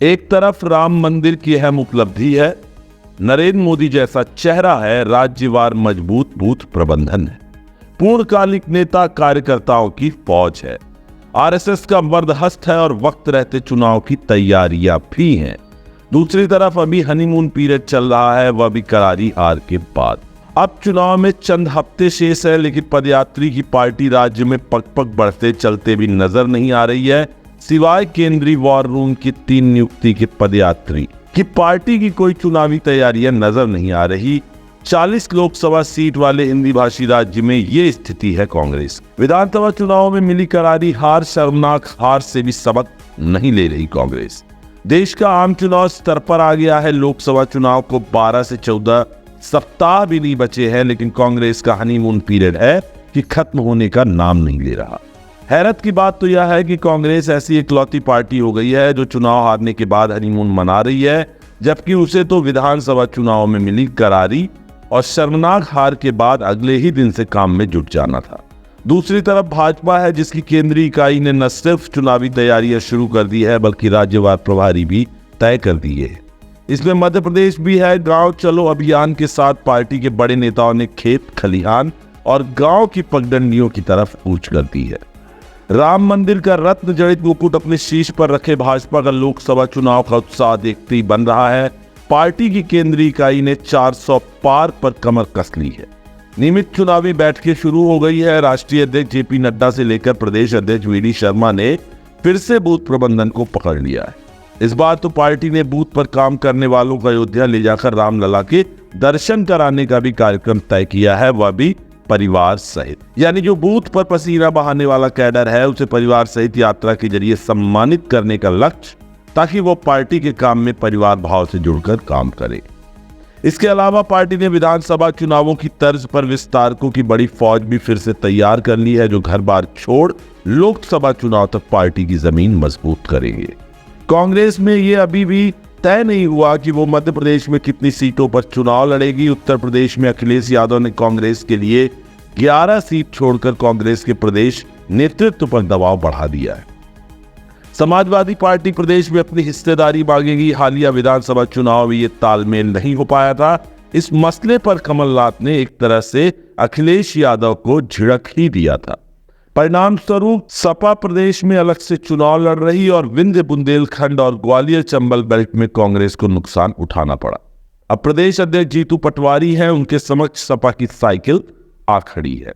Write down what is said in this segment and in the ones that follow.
एक तरफ राम मंदिर की अहम उपलब्धि है, नरेंद्र मोदी जैसा चेहरा है, राज्यवार मजबूत बूथ प्रबंधन है, पूर्णकालिक नेता कार्यकर्ताओं की फौज है, आरएसएस का मर्दहस्त है और वक्त रहते चुनाव की तैयारियां भी हैं। दूसरी तरफ अभी हनीमून पीरियड चल रहा है, वह भी करारी हार के बाद। अब चुनाव में चंद हफ्ते शेष है, लेकिन पदयात्री की पार्टी राज्य में पग पग बढ़ते चलते भी नजर नहीं आ रही है। सिवाय केंद्रीय वॉर रूम की 3 नियुक्ति के पदयात्री की पार्टी की कोई चुनावी तैयारियां नजर नहीं आ रही। 40 लोकसभा सीट वाले हिंदी भाषी राज्य में ये स्थिति है कांग्रेस। विधानसभा चुनाव में मिली करारी हार, शर्मनाक हार से भी सबक नहीं ले रही कांग्रेस। देश का आम चुनाव स्तर पर आ गया है। लोकसभा चुनाव को 12 से 14 सप्ताह भी नहीं बचे हैं, लेकिन कांग्रेस का हनीमून पीरियड है कि खत्म होने का नाम नहीं ले रहा। हैरत की बात तो यह है कि कांग्रेस ऐसी इकलौती पार्टी हो गई है जो चुनाव हारने के बाद हनीमून मना रही है, जबकि उसे तो विधानसभा चुनाव में मिली करारी और शर्मनाक हार के बाद अगले ही दिन से काम में जुट जाना था। दूसरी तरफ भाजपा है, जिसकी केंद्रीय इकाई ने न सिर्फ चुनावी तैयारियां शुरू कर दी है, बल्कि राज्यवार प्रभारी भी तय कर दिए हैं। इसमें मध्य प्रदेश भी है। गांव चलो अभियान के साथ पार्टी के बड़े नेताओं ने खेत खलिहान और गांव की पगडंडियों की तरफ कूच कर दी है। राम मंदिर का रत्न जड़ित मुकुट अपने शीश पर रखे भाजपा का लोकसभा चुनाव का उत्साह देखते ही बन रहा है। पार्टी की केंद्रीय इकाई ने 400 पार पर कमर कस ली है। नियमित चुनावी बैठकें शुरू हो गई है। राष्ट्रीय अध्यक्ष जेपी नड्डा से लेकर प्रदेश अध्यक्ष वीडी शर्मा ने फिर से बूथ प्रबंधन को पकड़ लिया है। इस बार तो पार्टी ने बूथ पर काम करने वालों को अयोध्या ले जाकर रामलला के दर्शन कराने का भी कार्यक्रम तय किया है, वह भी परिवार सहित। यानी जो बूथ पर पसीना बहाने वाला कैडर है, उसे परिवार सहित यात्रा के जरिए सम्मानित करने का लक्ष्य, ताकि वो पार्टी के काम में परिवार भाव से जुड़कर काम करे। इसके अलावा पार्टी ने विधानसभा चुनावों की तर्ज पर विस्तारकों की बड़ी फौज भी फिर से तैयार कर ली है, जो घर बार छोड़ लोकसभा चुनाव तक पार्टी की जमीन मजबूत करेंगे। कांग्रेस में ये अभी भी तय नहीं हुआ कि वो मध्य प्रदेश में कितनी सीटों पर चुनाव लड़ेगी। उत्तर प्रदेश में अखिलेश यादव ने कांग्रेस के लिए 11 सीट छोड़कर कांग्रेस के प्रदेश नेतृत्व पर दबाव बढ़ा दिया है। समाजवादी पार्टी प्रदेश में अपनी हिस्सेदारी मांगेगी। हालिया विधानसभा चुनाव में ये तालमेल नहीं हो पाया था। इस मसले पर कमलनाथ ने एक तरह से अखिलेश यादव को झिड़क ही दिया था। परिणाम स्वरूप सपा प्रदेश में अलग से चुनाव लड़ रही और विंध्य बुंदेलखंड और ग्वालियर चंबल बेल्ट में कांग्रेस को नुकसान उठाना पड़ा। अब प्रदेश अध्यक्ष जीतू पटवारी हैं, उनके समक्ष सपा की साइकिल आ खड़ी है।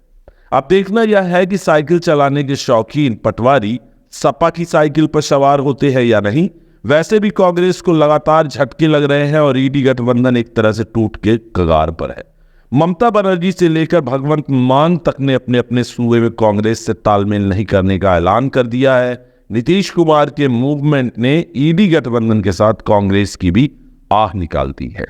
अब देखना यह है कि साइकिल चलाने के शौकीन पटवारी सपा की साइकिल पर सवार होते हैं या नहीं। वैसे भी कांग्रेस को लगातार झटके लग रहे हैं और ईडी गठबंधन एक तरह से टूट के कगार पर है। ममता बनर्जी से लेकर भगवंत मान तक ने अपने अपने सूबे में कांग्रेस से तालमेल नहीं करने का ऐलान कर दिया है। नीतीश कुमार के मूवमेंट ने ईडी गठबंधन के साथ कांग्रेस की भी आह निकाल दी है।